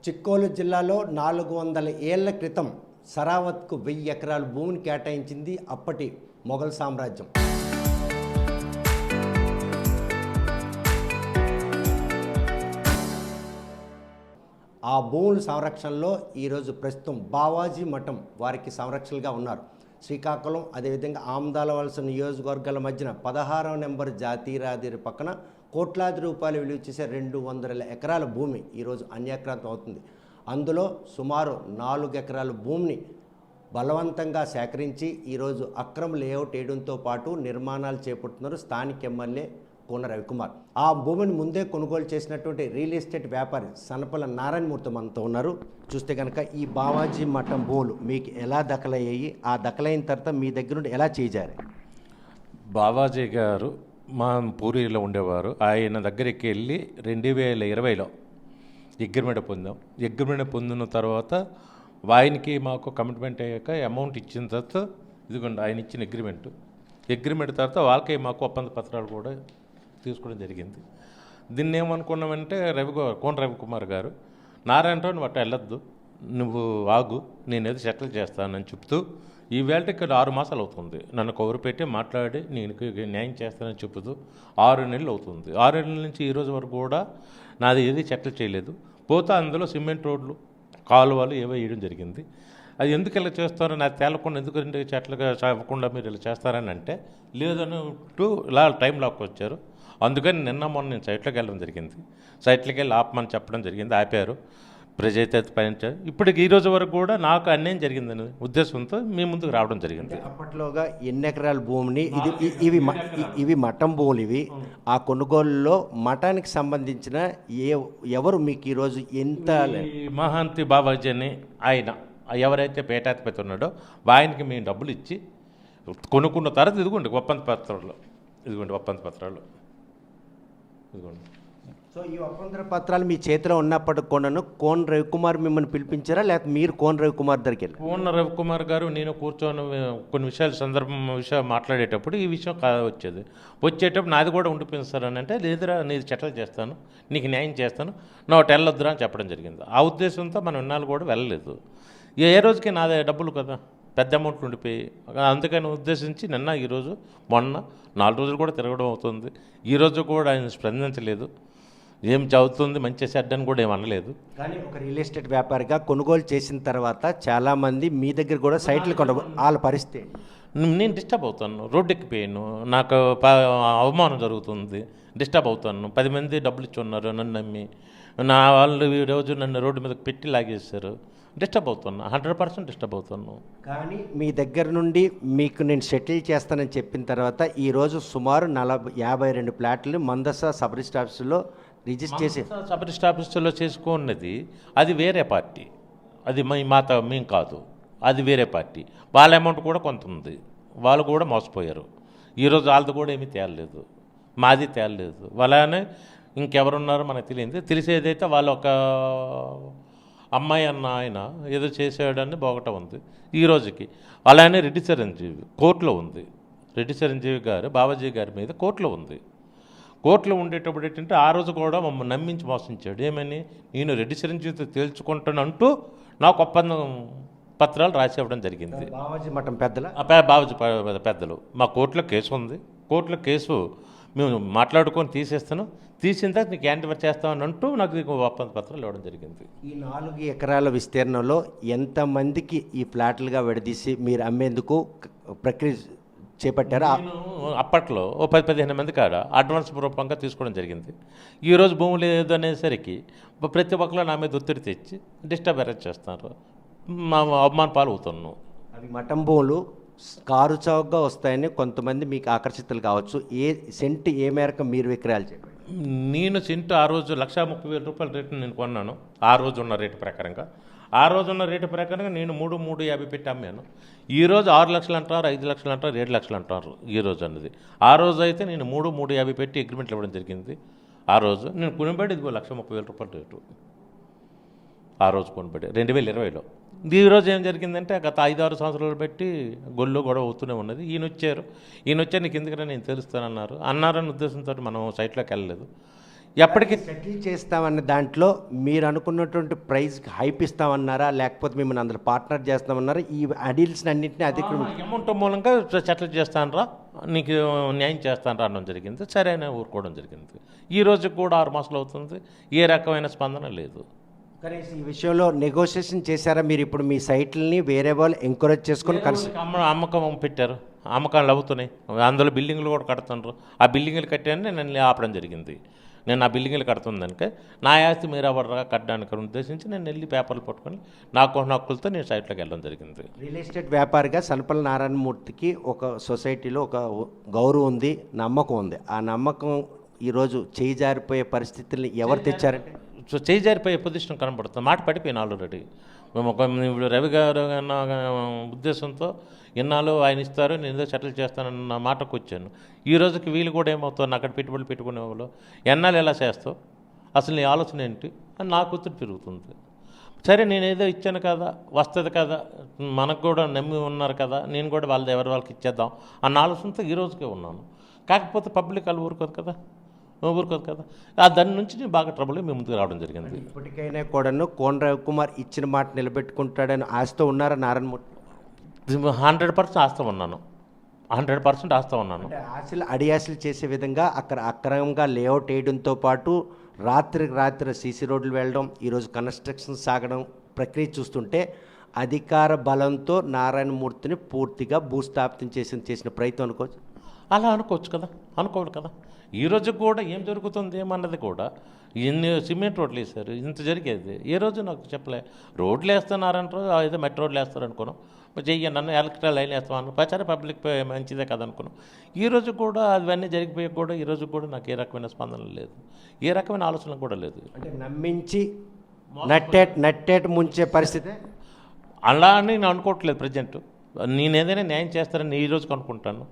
చిక్కోలు జిల్లాలో 400 ఏళ్ల క్రితం సరావత్కు 1000 ఎకరాల భూమిని కేటాయించింది అప్పటి మొఘల్ సామ్రాజ్యం. ఆ భూముల సంరక్షణలో ఈరోజు ప్రస్తుతం బావాజీ మఠం వారికి సంరక్షణగా ఉన్నారు. శ్రీకాకుళం అదేవిధంగా ఆమదాల వలస నియోజకవర్గాల మధ్యన 16వ నెంబర్ జాతీయ రహదారి పక్కన కోట్లాది రూపాయలు విలువ చేసే 200 ఎకరాల భూమి ఈరోజు అన్యాక్రాంతం అవుతుంది. అందులో సుమారు 4 ఎకరాల భూమిని బలవంతంగా సేకరించి ఈరోజు అక్రమ లేఅవుట్ వేయడంతో పాటు నిర్మాణాలు చేపడుతున్నారు స్థానిక ఎమ్మెల్యే కోన రవికుమార్. ఆ భూమిని ముందే కొనుగోలు చేసినటువంటి రియల్ ఎస్టేట్ వ్యాపారి సనపల నారాయణమూర్తి మనతో ఉన్నారు. చూస్తే కనుక ఈ బావాజీ మఠం భూములు మీకు ఎలా దఖలయ్యాయి, ఆ దఖలైన తర్వాత మీ దగ్గర నుండి ఎలా చేజారు? బావాజీ గారు మా పూరిలో ఉండేవారు. ఆయన దగ్గరికి వెళ్ళి 2020లో అగ్రిమెంట్ పొందాం. అగ్రిమెంట్ పొందిన తర్వాత ఆయనకి మాకు కమిట్మెంట్ అయ్యాక అమౌంట్ ఇచ్చిన తర్వాత ఇదిగోండి ఆయన ఇచ్చిన అగ్రిమెంట్ తర్వాత వాళ్ళకి మాకు ఒప్పంద పత్రాలు కూడా తీసుకోవడం జరిగింది. దీన్ని ఏమనుకున్నామంటే కోన రవికుమార్ గారు నారాయణరావు నువ్వు అట్ట వెళ్ళొద్దు, నువ్వు ఆగు, నేనేదో సెటిల్ చేస్తానని చెప్తూ ఈ వేళకి 6 మాసాలు అవుతుంది నన్ను కౌరు పెట్టి మాట్లాడి నేను న్యాయం చేస్తానని చెబుతూ 6 నెలలు అవుతుంది. 6 నెలల నుంచి ఈరోజు వరకు కూడా నాది ఏది సెటిల్ చేయలేదు. పోతే అందులో సిమెంట్ రోడ్లు కాలువలు ఏవో వేయడం జరిగింది. అది ఎందుకు ఇలా చేస్తారో నాకు తేలకుండా ఎందుకంటే చెట్లుగా అవ్వకుండా మీరు ఇలా చేస్తారని అంటే లేదన్నట్టు ఇలా టైం లాక్ వచ్చారు. అందుకని మొన్న నేను సైట్లోకి వెళ్ళడం జరిగింది. సైట్లోకి వెళ్ళి ఆపమని చెప్పడం జరిగింది. ఆపారు, ప్రజైతే పయించారు. ఇప్పటికి ఈ రోజు వరకు కూడా నాకు అన్యాయం జరిగిందని ఉద్దేశంతో మీ ముందుకు రావడం జరిగింది. అప్పట్లోగా ఎన్ని ఎకరాల భూమిని ఇవి మఠం భూములు ఇవి ఆ కొనుగోలులో మఠానికి సంబంధించిన ఎవరు మీకు ఈరోజు ఎంత మహాంతి బాబాజీ అని ఆయన ఎవరైతే పీఠాధిపతి ఉన్నాడో ఆయనకి మేము డబ్బులు ఇచ్చి కొనుక్కున్న తర్వాత ఇదిగోండి ఒప్పంద పత్రాలు, ఇదిగోండి. సో ఈ ఒప్పంద పత్రాలు మీ చేతిలో ఉన్నప్పటికి కూడాను కోన రవికుమార్ మిమ్మల్ని పిలిపించారా, లేకపోతే మీరు కోన రవికుమార్ దగ్గరికి వెళ్ళి? కోన రవికుమార్ గారు నేను కూర్చొని కొన్ని విషయాలు మాట్లాడేటప్పుడు ఈ విషయం వచ్చేటప్పుడు నాది కూడా ఉండిపోయింది సార్ అని అంటే లేదురా నీది సెటిల్ చేస్తాను, నీకు న్యాయం చేస్తాను, నా ఒకటి వెళ్ళొద్దురా అని చెప్పడం జరిగింది. ఆ ఉద్దేశంతో మనం ఇన్నాళ్ళు కూడా వెళ్ళలేదు. ఏ రోజుకి నాదే డబ్బులు కదా పెద్ద అమౌంట్లు ఉండిపోయి అందుకని ఉద్దేశించి ఈరోజు మొన్న 4 రోజులు కూడా తిరగడం అవుతుంది. ఈరోజు కూడా ఆయన స్పందించలేదు. ఏం చదువుతుంది మంచి సెడ్ అని కూడా ఏమనలేదు. కానీ ఒక రియల్ ఎస్టేట్ వ్యాపారిగా కొనుగోలు చేసిన తర్వాత చాలామంది మీ దగ్గర కూడా సైట్లు వాళ్ళ పరిస్థితి నేను డిస్టర్బ్ అవుతాను, రోడ్డు ఎక్కిపోయాను, నాకు అవమానం జరుగుతుంది, డిస్టర్బ్ అవుతాను. 10 మంది డబ్బులు ఇచ్చి ఉన్నారు నన్ను నమ్మి, నా వాళ్ళు ఈరోజు నన్ను రోడ్డు మీదకి పెట్టి లాగేశారు. డిస్టర్బ్ అవుతున్నా, 100% డిస్టర్బ్ అవుతున్నాను. కానీ మీ దగ్గర నుండి మీకు నేను సెటిల్ చేస్తానని చెప్పిన తర్వాత ఈరోజు సుమారు 52 ప్లాట్లు మందస సబ్ రిజిస్టర్ ఆఫీసులో రిజిస్టర్ చేసి సబ్ రిజిస్టర్ ఆఫీసులో చేసుకున్నది అది వేరే పార్టీ, అది మేము కాదు, అది వేరే పార్టీ. వాళ్ళ అమౌంట్ కూడా కొంత ఉంది, వాళ్ళు కూడా మోసపోయారు. ఈరోజు వాళ్ళది కూడా ఏమీ తేలలేదు, మాది తేలలేదు. వాళ్ళనే ఇంకెవరున్నారో మనకు తెలియదు. తెలిసేదైతే వాళ్ళు ఒక అమ్మాయి అన్న ఆయన ఏదో చేసాడని బోగట ఉంది ఈ రోజుకి. అలానే రెడ్డి చిరంజీవి కోర్టులో ఉంది. రెడ్డి చిరంజీవి గారు బాబాజీ గారి మీద కోర్టులో ఉంది. కోర్టులో ఉండేటప్పుడు ఏంటంటే ఆ రోజు కూడా మమ్మల్ని నమ్మించి మోసించాడు. ఏమని నేను రెడ్డి చిరంజీవితో తేల్చుకుంటానంటూ నాకు ఒప్పందం పత్రాలు రాసి ఇవ్వడం జరిగింది. బావాజీ మఠం పెద్దలు బావాజీ పెద్దలు మా కోర్టులో కేసు ఉంది. కోర్టులో కేసు మేము మాట్లాడుకొని తీసిన తర్వాత నీకు హ్యాండ్ ఓవర్ చేస్తామని అంటూ నాకు ఒప్పంద పత్రాలు ఇవ్వడం జరిగింది. ఈ 4 ఎకరాల విస్తీర్ణంలో ఎంతమందికి ఈ ఫ్లాట్లుగా విడదీసి మీరు అమ్మేందుకు ప్రక్రియ చేపట్టారు? అప్పట్లో 10-15 మంది కాడ అడ్వాన్స్ రూపంగా తీసుకోవడం జరిగింది. ఈరోజు భూమి లేదు అనేసరికి ప్రతి ఒక్కరు నా మీద ఒత్తిడి తెచ్చి డిస్టర్బెన్స్ చేస్తున్నారు, మా అవమాన పాలు అవుతున్నాను. అవి మఠం భూములు కారు చౌకగా వస్తాయని కొంతమంది మీకు ఆకర్షితులు కావచ్చు. సెంటు ఏ మేరకు మీరు విక్రయాలు చేయాలి? నేను సెంటు ఆ రోజు 1,30,000 రూపాయల రేటు నేను కొన్నాను. ఆ రోజు ఉన్న రేటు ప్రకారంగా నేను 3,50 పెట్టి అమ్మాను. ఈరోజు 6 లక్షలు అంటారు, 5 లక్షలు అంటారు, 7 లక్షలు అంటారు ఈరోజు అన్నది. ఆ రోజు అయితే నేను 3,50 పెట్టి అగ్రిమెంట్లు ఇవ్వడం జరిగింది. ఆ రోజు నేను కొనిబడి ఇదిగో 1,30,000 రూపాయల రేటు ఆ రోజు కొనిబడి 2020లో. ఈరోజు ఏం జరిగిందంటే గత 5-6 సంవత్సరాలు పెట్టి గొల్లు గొడవ అవుతూనే ఉన్నది. ఈయన వచ్చారు నీకు ఎందుకంటే నేను తెలుస్తానన్నారని ఉద్దేశంతో మనం సైట్లోకి వెళ్ళలేదు. ఎప్పటికీ సెటిల్ చేస్తామన్న దాంట్లో మీరు అనుకున్నటువంటి ప్రైస్కి హైప్ ఇస్తామన్నారా, లేకపోతే మిమ్మల్ని అందులో పార్ట్నర్ చేస్తామన్నారా? ఈ అడీల్స్ అన్నింటినీ అతిక్రమించి అమౌంట్ మూలంగా సెటిల్ చేస్తానరా, నీకు న్యాయం చేస్తానరా అనడం జరిగింది. సరే అని ఊరుకోవడం జరిగింది. ఈ రోజుకి కూడా 6 మాసాలు అవుతుంది, ఏ రకమైన స్పందన లేదు. కనీసం ఈ విషయంలో నెగోషియేషన్ చేశారా మీరు? ఇప్పుడు మీ సైట్లని వేరే వాళ్ళు ఎంకరేజ్ చేసుకొని కలిసి అమ్మకం పెట్టారు, అమ్మకాలు అవుతున్నాయి, అందులో బిల్డింగ్లు కూడా కడుతున్నారు. ఆ బిల్డింగ్లు కట్టాను నేను ఆపడం జరిగింది. నేను ఆ బిల్డింగ్లు కడుతుందనికే నా ఆస్తి మీరు ఎవరుగా కట్టడానికి ఉద్దేశించి నేను వెళ్ళి పేపర్లు పట్టుకొని నాకున్న హక్కులతో నేను సైట్లోకి వెళ్ళడం జరిగింది. రియల్ ఎస్టేట్ వ్యాపారిగా సనపల్లి నారాయణమూర్తికి ఒక సొసైటీలో ఒక గౌరవం ఉంది, నమ్మకం ఉంది. ఆ నమ్మకం ఈరోజు చేయి జారిపోయే పరిస్థితుల్ని ఎవరు తెచ్చారంటే సో చేయి జారిపోయే పొజిషన్ కనబడుతుంది. మాట పడిపోయిన ఆల్రెడీ. మేము ఇప్పుడు రవి గారు అన్న ఉద్దేశంతో ఇన్నాళ్ళు ఆయన ఇస్తారు, నేను ఏదో సెటిల్ చేస్తానన్న మాటకు వచ్చాను. ఈ రోజుకి వీళ్ళు కూడా ఏమవుతాను, అక్కడ పెట్టుబడులు పెట్టుకునే వాళ్ళు ఎన్నాళ్ళు ఎలా చేస్తావు, అసలు నీ ఆలోచన ఏంటి అని నాకు ఒత్తిడి పెరుగుతుంది. సరే నేను ఏదో ఇచ్చాను కదా, వస్తుంది కదా, మనకు కూడా నమ్మి ఉన్నారు కదా, నేను కూడా వాళ్ళది వాళ్ళకి ఇచ్చేద్దాం అన్న ఆలోచనతో ఈ రోజుకే ఉన్నాను. కాకపోతే పబ్లిక్ వాళ్ళు ఊరుకోదు కదా. దాని నుంచి నేను బాగా ట్రబుల్ మేము ముందుకు రావడం జరిగింది. ఇప్పటికైనా కూడాను కోన రవికుమార్ ఇచ్చిన మాట నిలబెట్టుకుంటాడని ఆశతో ఉన్నారా నారాయణమూర్తి? 100% ఆస్తా ఉన్నాను, 100% ఆస్తా ఉన్నాను. అంటే ఆశలు అడియాశలు చేసే విధంగా అక్కడ అక్రమంగా లేఅవుట్ వేయడంతో పాటు రాత్రికి రాత్రి సీసీ రోడ్లు వెళ్ళడం, ఈరోజు కన్స్ట్రక్షన్ సాగడం ప్రక్రియ చూస్తుంటే అధికార బలంతో నారాయణమూర్తిని పూర్తిగా భూస్థాపితం చేసిన ప్రయత్నం అనుకోవచ్చు. అలా అనుకోవచ్చు కదా, అనుకోవాలి కదా. ఈరోజు కూడా ఏం జరుగుతుంది ఏమన్నది కూడా ఎన్ని సిమెంట్ రోడ్లు వేస్తారు, ఇంత జరిగేది ఏ రోజు నాకు చెప్పలే. రోడ్లు వేస్తున్నారంటారు, ఏదో మెట్రో రోడ్లు వేస్తారు అనుకున్నాం, చెయ్యి నన్ను ఎలక్ట్రికల్ లైన్ వేస్తామని ప్రచార పబ్లిక్ మంచిదే కదా అనుకున్నాం. ఈరోజు కూడా అవన్నీ జరిగిపోయి కూడా ఈరోజు కూడా నాకు ఏ రకమైన స్పందన లేదు, ఏ రకమైన ఆలోచన కూడా లేదు. అంటే నమ్మించి నట్టేట ముంచే పరిస్థితి అలా అని నేను అనుకోవట్లేదు. ప్రజెంట్ నేను ఏదైనా న్యాయం చేస్తానని ఈ రోజుకి అనుకుంటాను.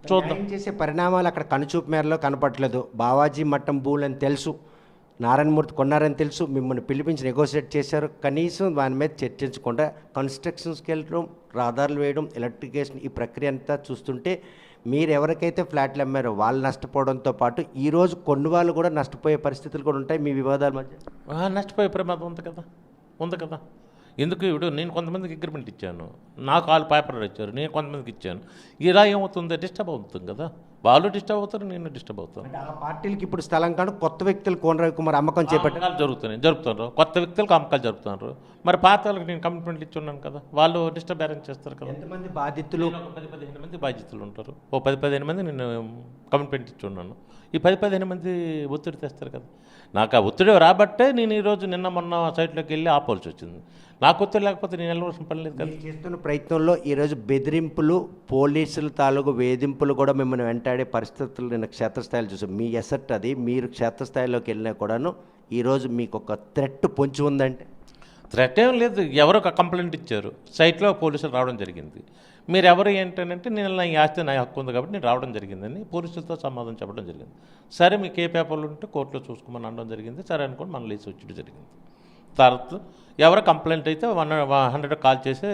చూద్దాం. చేసే పరిణామాలు అక్కడ కనుచూపు మేరలో కనపట్లేదు. బావాజీ మట్టం భూములని తెలుసు, నారాయణమూర్తి కొన్నారని తెలుసు, మిమ్మల్ని పిలిపించి నెగోషియేట్ చేశారు. కనీసం దాని మీద చర్చించకుండా కన్స్ట్రక్షన్స్కి వెళ్ళడం, రహదారులు వేయడం, ఎలక్ట్రికేషన్, ఈ ప్రక్రియ అంతా చూస్తుంటే మీరు ఎవరికైతే ఫ్లాట్లు అమ్మారో వాళ్ళు నష్టపోవడంతో పాటు ఈరోజు కొన్ని వాళ్ళు కూడా నష్టపోయే పరిస్థితులు కూడా ఉంటాయి మీ వివాదాల మధ్య. నష్టపోయే ప్రమాదం ఉంది కదా. ఎందుకు ఇప్పుడు నేను కొంతమందికి అగ్రిమెంట్ ఇచ్చాను, నాకు వాళ్ళు పేపర్ ఇచ్చారు, నేను కొంతమందికి ఇచ్చాను. ఇలా ఏమవుతుంది, డిస్టర్బ్ అవుతుంది కదా. వాళ్ళు డిస్టర్బ్ అవుతారు, నేను డిస్టర్బ్ అవుతాను. ఆ పార్టీలకి ఇప్పుడు స్థలం కాదు, కొత్త వ్యక్తులు కోన రవికుమార్ అమ్మకం చేపట్టారు జరుపుతున్నారు, కొత్త వ్యక్తులకు అమ్మకాలు జరుపుతున్నారు. మరి పాత వాళ్ళకి నేను కమిట్మెంట్లు ఇచ్చి ఉన్నాను కదా, వాళ్ళు డిస్టర్బ్ అరేంజ్ చేస్తారు కదా. ఎంతమంది బాధితులు? 10-15 మంది బాధ్యతలు ఉంటారు. 10-15 మంది నేను కమిట్మెంట్ ఇచ్చి ఉన్నాను. ఈ 10-15 మంది ఒత్తిడి తెస్తారు కదా. నాకు ఆ ఒత్తిడి రాబట్టే నేను ఈరోజు మొన్న సైట్లోకి వెళ్ళి ఆపాల్సి వచ్చింది. నాకు ఒత్తిడి లేకపోతే నేను వెళ్ళవలసిన పని లేదు కదా. చేస్తున్న ప్రయత్నంలో ఈరోజు బెదిరింపులు, పోలీసుల తాలూకు వేధింపులు కూడా మిమ్మల్ని వెంటాడే పరిస్థితులు నేను క్షేత్రస్థాయిలో చూసాం. మీ ఎసెట్ అది, మీరు క్షేత్రస్థాయిలోకి వెళ్ళినా కూడాను ఈరోజు మీకు ఒక థ్రెట్ పొంచి ఉందంటే? థ్రెట్ ఏం లేదు, ఎవరో ఒక కంప్లైంట్ ఇచ్చారు, సైట్లో పోలీసులు రావడం జరిగింది. మీరు ఎవరు ఏంటంటే నేను నా ఆస్తి నా హక్కు ఉంది కాబట్టి నేను రావడం జరిగిందని పోలీసులతో సమాధానం చెప్పడం జరిగింది. సరే మీకు ఏ పేపర్లు ఉంటే కోర్టులో చూసుకోమని అనడం జరిగింది. సరే అనుకోండి మన లేచి వచ్చేది జరిగింది. తర్వాత ఎవరో కంప్లైంట్ అయితే 100 కాల్ చేసి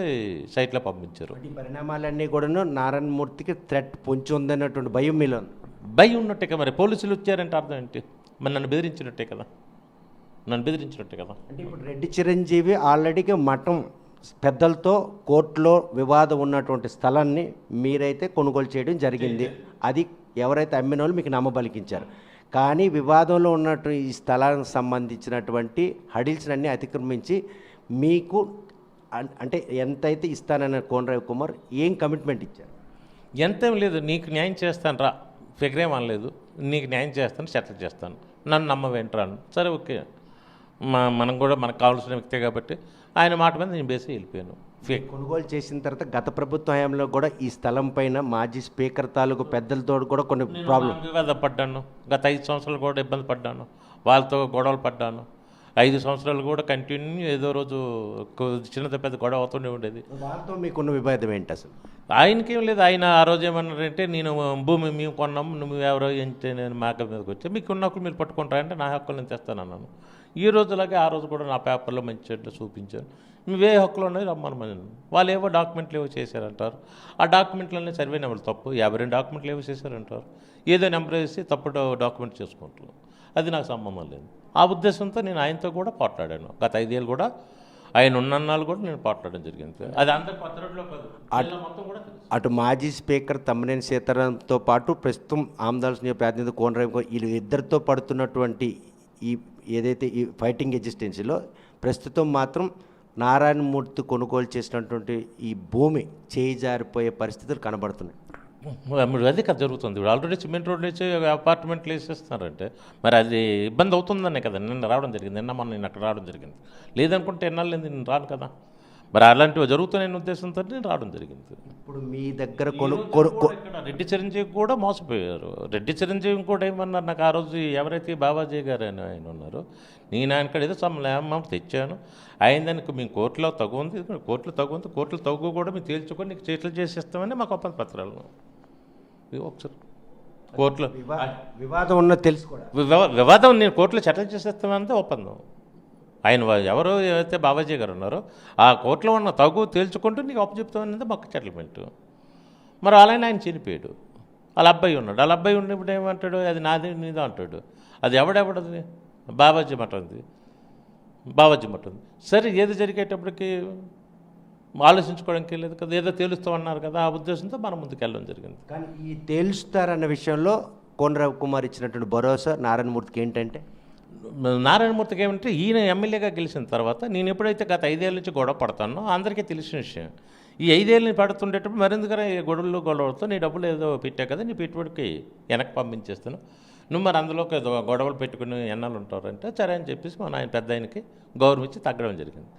సైట్లో పంపించారు. ఈ పరిణామాలన్నీ కూడాను నారాయణమూర్తికి థ్రెట్ పొంచి ఉందన్నటువంటి భయం మీలో భయం ఉన్నట్టే కదా. మరి పోలీసులు వచ్చారంటే అర్థం ఏంటి? మరి నన్ను బెదిరించినట్టే కదా. అంటే ఇప్పుడు రెడ్డి చిరంజీవి ఆల్రెడీగా మఠం పెద్దలతో కోర్టులో వివాదం ఉన్నటువంటి స్థలాన్ని మీరైతే కొనుగోలు చేయడం జరిగింది. అది ఎవరైతే అమ్మిన వాళ్ళు మీకు నమ్మబలికించారు. కానీ వివాదంలో ఉన్నట్టు ఈ స్థలానికి సంబంధించినటువంటి హడిల్స్ని అతిక్రమించి మీకు అంటే ఎంతైతే ఇస్తానన్న కోన రవికుమార్ ఏం కమిట్మెంట్ ఇచ్చారు? ఎంతేం లేదు, నీకు న్యాయం చేస్తాను రా, ఫిగర్ ఏం అనలేదు, నీకు న్యాయం చేస్తాను, సెటిల్ చేస్తాను, నన్ను నమ్మవేంట్రాను. సరే ఓకే, మనం కూడా మనకు కావాల్సిన వ్యక్తే కాబట్టి ఆయన మాట మీద నేను బేసి వెళ్ళిపోయాను. కొనుగోలు చేసిన తర్వాత గత ప్రభుత్వ హయాంలో కూడా ఈ స్థలం పైన మాజీ స్పీకర్ తాలూకు పెద్దలతో కూడా కొన్ని ప్రాబ్లం వివాద పడ్డాను. గత 5 సంవత్సరాలు కూడా ఇబ్బంది పడ్డాను, వాళ్ళతో గొడవలు పడ్డాను. 5 సంవత్సరాలు కూడా కంటిన్యూ ఏదో రోజు చిన్నది పెద్ద గొడవ అవుతూనే ఉండేది. వాళ్ళతో మీకున్న విభేదం ఏంటి అసలు? ఆయనకేం లేదు. ఆయన ఆ రోజు ఏమన్నారంటే, నేను భూమి మేము కొన్నాము, నువ్వు ఎవరో ఏంటి, నేను మా హక్కుల మీదకి వచ్చా, మీకు ఉన్న హక్కులు మీరు పట్టుకుంటారంటే నా హక్కులు నేను తెస్తానన్నాను. ఈ రోజులాగే ఆ రోజు కూడా నా పేపర్లో మంచి చెట్లు చూపించాను. నువ్వే హక్కులు ఉన్నాయి రమ్మని. వాళ్ళు ఏవో డాక్యుమెంట్లు ఏవో చేశారంటారు. ఆ డాక్యుమెంట్లన్నీ సర్వే నెంబర్ తప్పు, 52 డాక్యుమెంట్లు ఏవో చేశారంటారు. ఏదో నెంబర్ వేసి తప్పు డాక్యుమెంట్ చేసుకుంటారు. అది నాకు సంబంధం లేదు. ఆ ఉద్దేశంతో నేను ఆయనతో కూడా పోట్లాడాను. గత 5 ఏళ్ళు కూడా ఆయన ఉన్నన్నాళ్ళు కూడా నేను పోట్లాడడం జరిగింది. అది అందరి కొత్త రోడ్లో మొత్తం కూడా తెలుసు. అటు మాజీ స్పీకర్ తమ్మినేని సీతారాంతో పాటు ప్రస్తుతం ఆమదాల్సిన ప్రాతినిధ్య కోనరావు వీళ్ళు ఇద్దరితో పడుతున్నటువంటి ఈ ఏదైతే ఈ ఫైటింగ్ ఎగ్జిస్టెన్సీలో ప్రస్తుతం మాత్రం నారాయణమూర్తి కొనుగోలు చేసినటువంటి ఈ భూమి చేయి జారిపోయే పరిస్థితులు కనబడుతున్నాయి. మరి అది కదా జరుగుతుంది. ఇప్పుడు ఆల్రెడీ సిమెంట్ రోడ్లు వేసి అపార్ట్మెంట్లు వేసేస్తున్నారంటే మరి అది ఇబ్బంది అవుతుందనే కదా నిన్న రావడం జరిగింది. నేను అక్కడ రావడం జరిగింది. లేదనుకుంటే ఎన్నాళ్ళు నేను రాను కదా. మరి అలాంటివి జరుగుతున్నాయనే ఉద్దేశంతో నేను రావడం జరిగింది. ఇప్పుడు మీ దగ్గర రెడ్డి చిరంజీవి కూడా మోసపోయారు. రెడ్డి చిరంజీవి కూడా ఏమన్నారు నాకు ఆ రోజు ఎవరైతే బాబాజీ గారు అని ఆయన ఉన్నారో నేను ఆయనక్కడ ఏదో అమౌంట్ తెచ్చాను, ఆయన దానికి మేము కోర్టులో తగు ఉంది, కోర్టులో తగ్గు కూడా మేము తేల్చుకొని నీకు చేతులు చేసేస్తామని మాకు ఒప్పంద పత్రాలను ఒకసారి కోర్టులో వివాదం ఉన్నది తెలుసు కూడా వివాదం నేను కోర్టులో సెటిల్ చేసేస్తామంటే ఒప్పందం. ఆయన ఎవరు ఏవైతే బాబాజీ గారు ఉన్నారో ఆ కోర్టులో ఉన్న తగు తేల్చుకుంటూ నీకు అప్పచెప్తామనేది మాకు సెటిల్మెంట్. మరి అలానే ఆయన చనిపోయాడు. వాళ్ళ అబ్బాయి ఉన్నాడు. వాళ్ళ అబ్బాయి ఉన్నప్పుడు ఏమంటాడు అది నాది నీదో అంటాడు. అది ఎవడది బాబాజీ మఠం ఉంది. సరే ఏది జరిగేటప్పటికి ఆలోచించుకోవడానికి లేదు కదా, ఏదో తేలుస్తామన్నారు కదా, ఆ ఉద్దేశంతో మనం ముందుకు వెళ్ళడం జరిగింది. కానీ ఈ తేలుస్తారన్న విషయంలో కోన రవికుమార్ ఇచ్చినటువంటి భరోసా నారాయణమూర్తికి ఏంటంటే నారాయణమూర్తికి ఏమంటే ఈయన ఎమ్మెల్యేగా గెలిచిన తర్వాత నేను ఎప్పుడైతే గత 5 ఏళ్ళ నుంచి గొడవ పడతానో అందరికీ తెలిసిన విషయం. ఈ 5 ఏళ్ళని పడుతుండేటప్పుడు మరెందుకరా గొడవలతో నీ డబ్బులు ఏదో పెట్టా కదా నీ పెట్టుబడికి వెనక్కి పంపించేస్తాను, నువ్వు మరి అందులో గొడవలు పెట్టుకుని ఎన్నాళ్ళు ఉంటారంటే సరే అని చెప్పేసి మన ఆయన పెద్ద ఆయనకి గౌరవం ఇచ్చి తగ్గడం జరిగింది.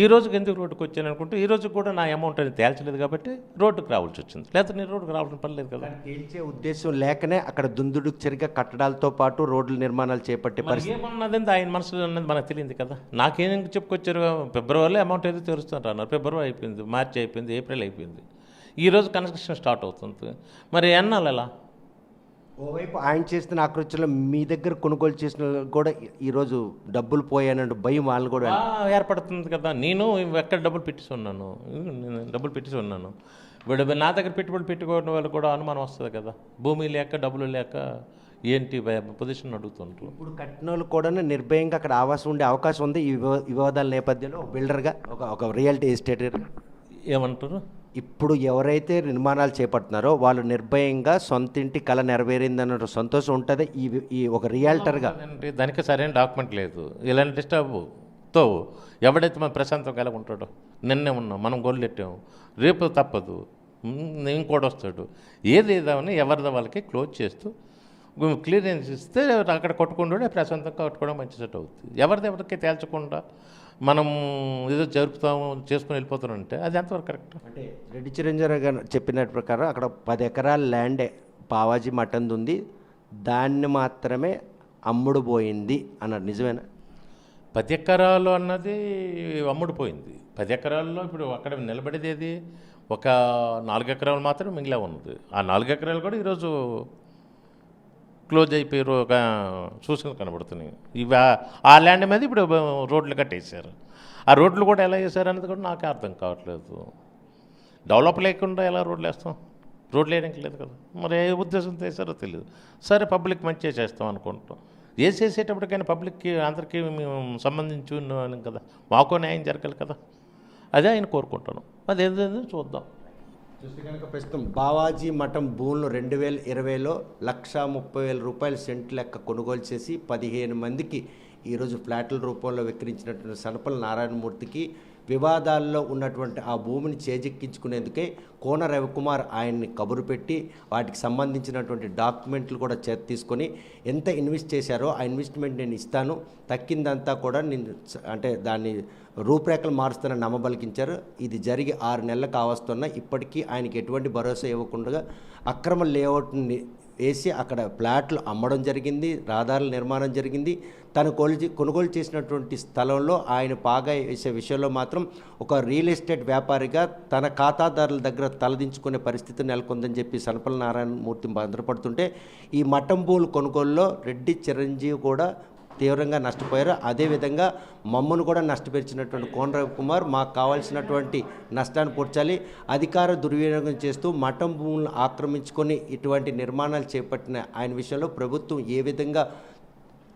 ఈ రోజుకి ఎందుకు రోడ్డుకు వచ్చాను అనుకుంటే ఈ రోజు కూడా నా అమౌంట్ అనేది తేల్చలేదు కాబట్టి రోడ్డుకు రావాల్సి వచ్చింది. లేకపోతే నేను రోడ్డుకు రావాల్సిన పని లేదు కదా. తేల్చే ఉద్దేశం లేకనే అక్కడ దుందుడుకు చెరిగా కట్టడాలతో పాటు రోడ్ల నిర్మాణాలు చేపట్టే పరిస్థితి ఏమన్నది ఆయన మనసులో ఉన్నది మనకు తెలియదు కదా. నాకేం చెప్పుకొచ్చారు ఫిబ్రవరిలో అమౌంట్ ఏదో తెరుస్తారు అన్నారు. ఫిబ్రవరి అయిపోయింది, మార్చి అయిపోయింది, ఏప్రిల్ అయిపోయింది, ఈరోజు కన్స్ట్రక్షన్ స్టార్ట్ అవుతుంది. మరి ఎన్నాళ్ళు ఎలా? ఓవైపు ఆయన చేస్తున్న ఆకృతిలో మీ దగ్గర కొనుగోలు చేసిన కూడా ఈరోజు డబ్బులు పోయానంటే భయం వాళ్ళు కూడా ఏర్పడుతుంది కదా. నేను ఎక్కడ డబ్బులు పెట్టేసి ఉన్నాను వీడు నా దగ్గర పెట్టుబడి పెట్టుకోవడం వల్ల కూడా అనుమానం వస్తుంది కదా. భూమి లేక డబ్బులు లేక ఏంటి పొజిషన్ అడుగుతుంటారు. ఇప్పుడు కట్టిన వాళ్ళు కూడా నిర్భయంగా అక్కడ ఆవాసం ఉండే అవకాశం ఉంది ఈ వివాదాల నేపథ్యంలో. బిల్డర్గా ఒక రియల్టీ ఎస్టేట్ ఏమంటారు, ఇప్పుడు ఎవరైతే నిర్మాణాలు చేపడుతున్నారో వాళ్ళు నిర్భయంగా సొంత ఇంటి కళ నెరవేరిందన్న సంతోషం ఉంటుంది ఈ ఒక రియాల్టర్గా. దానికి సరైన డాక్యుమెంట్ లేదు. ఇలాంటి డిస్టర్బ్తో ఎవడైతే మన ప్రశాంతం కలిగి ఉంటాడో, నిన్నే ఉన్నాం మనం గొల్లెట్టాము, రేపు తప్పదు ఇంకోటి వస్తాడు, ఏదేదామని ఎవరిదో వాళ్ళకి క్లోజ్ చేస్తూ క్లియరెన్స్ ఇస్తే అక్కడ కొట్టుకుంటూ ప్రశాంతంగా కొట్టుకోవడం మంచి సెట్ అవుతుంది. ఎవరికి తేల్చకుండా మనం ఏదో జరుపుతాము చేసుకుని వెళ్ళిపోతామంటే అది ఎంతవరకు కరెక్ట్? అంటే రెడ్డి చిరంజీవి గారు చెప్పిన ప్రకారం అక్కడ 10 ఎకరాల ల్యాండే బావాజీ మఠంది ఉంది, దాన్ని మాత్రమే అమ్ముడు పోయింది అన్నారు. నిజమేనా? 10 ఎకరాలు అన్నది అమ్ముడు పోయింది. 10 ఎకరాల్లో ఇప్పుడు అక్కడ నిలబడేది ఏది ఒక 4 ఎకరాలు మాత్రమే మిగిలే ఉన్నది. ఆ 4 ఎకరాలు కూడా ఈరోజు క్లోజ్ అయిపోయారు, ఒక సూచనలు కనబడుతున్నాయి. ఇవి ఆ ల్యాండ్ మీద ఇప్పుడు రోడ్లు కట్టేశారు. ఆ రోడ్లు కూడా ఎలా వేసారు అనేది కూడా నాకే అర్థం కావట్లేదు. డెవలప్ లేకుండా ఎలా రోడ్లు వేస్తాం? రోడ్లు వేయడానికి లేదు కదా. మరి ఏ ఉద్దేశంతో వేసారో తెలియదు. సరే పబ్లిక్ మంచిగా చేస్తాం అనుకుంటాం. వేసేసేటప్పటికైనా పబ్లిక్కి అందరికీ మేము సంబంధించి ఉన్నాం కదా, మాకు న్యాయం జరగాలి కదా. అదే ఆయన కోరుకుంటాను. అది ఏదో చూద్దాం. చూస్తే కనుక ప్రస్తుతం బావాజీ మఠం భూములు 2020లో 1,30,000 రూపాయల సెంట్ లెక్క కొనుగోలు చేసి 15 మందికి ఈరోజు ఫ్లాట్ల రూపంలో విక్రయించినటువంటి సనపల్లి నారాయణమూర్తికి వివాదాల్లో ఉన్నటువంటి ఆ భూమిని చేజిక్కించుకునేందుకే కోన రవికుమార్ ఆయన్ని కబురు పెట్టి వాటికి సంబంధించినటువంటి డాక్యుమెంట్లు కూడా తీసుకొని ఎంత ఇన్వెస్ట్ చేశారో ఆ ఇన్వెస్ట్మెంట్ నేను ఇస్తాను, తక్కిందంతా కూడా నేను అంటే దాన్ని రూపురేఖలు మారుస్తానని నమ్మబలికించారు. ఇది జరిగి 6 నెలలు కావస్తున్నా ఇప్పటికీ ఆయనకి ఎటువంటి భరోసా ఇవ్వకుండా అక్రమ లేఅవుట్ని వేసి అక్కడ ఫ్లాట్లు అమ్మడం జరిగింది, రహదారుల నిర్మాణం జరిగింది. తను కొనుగోలు చేసినటువంటి స్థలంలో ఆయన పాగా వేసే విషయంలో మాత్రం ఒక రియల్ ఎస్టేట్ వ్యాపారిగా తన ఖాతాదారుల దగ్గర తలదించుకునే పరిస్థితి నెలకొందని చెప్పి సనపల్లి నారాయణమూర్తి భద్రపడుతుంటే ఈ మఠం భూముల కొనుగోలులో రెడ్డి చిరంజీవి కూడా తీవ్రంగా నష్టపోయారు. అదేవిధంగా మమ్మను కూడా నష్టపరిచినటువంటి కోన రవికుమార్ మాకు కావాల్సినటువంటి నష్టాన్ని పూడ్చాలి, అధికార దుర్వినియోగం చేస్తూ మఠం భూములను ఆక్రమించుకొని ఇటువంటి నిర్మాణాలు చేపట్టిన ఆయన విషయంలో ప్రభుత్వం ఏ విధంగా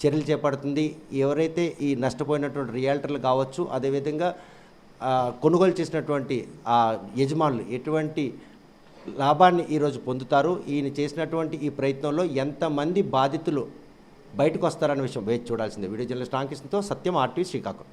చర్యలు చేపడుతుంది. ఎవరైతే ఈ నష్టపోయినటువంటి రియాల్టర్లు కావచ్చు, అదేవిధంగా కొనుగోలు చేసినటువంటి యజమానులు ఎటువంటి లాభాన్ని ఈరోజు పొందుతారు, ఈయన చేసినటువంటి ఈ ప్రయత్నంలో ఎంతమంది బాధితులు బయటకు వస్తారనే విషయం వేచి చూడాల్సిందే. వీడియో జర్నలిస్ట్ రామకృష్ణతో సత్యం, RTV శ్రీకాకుళం.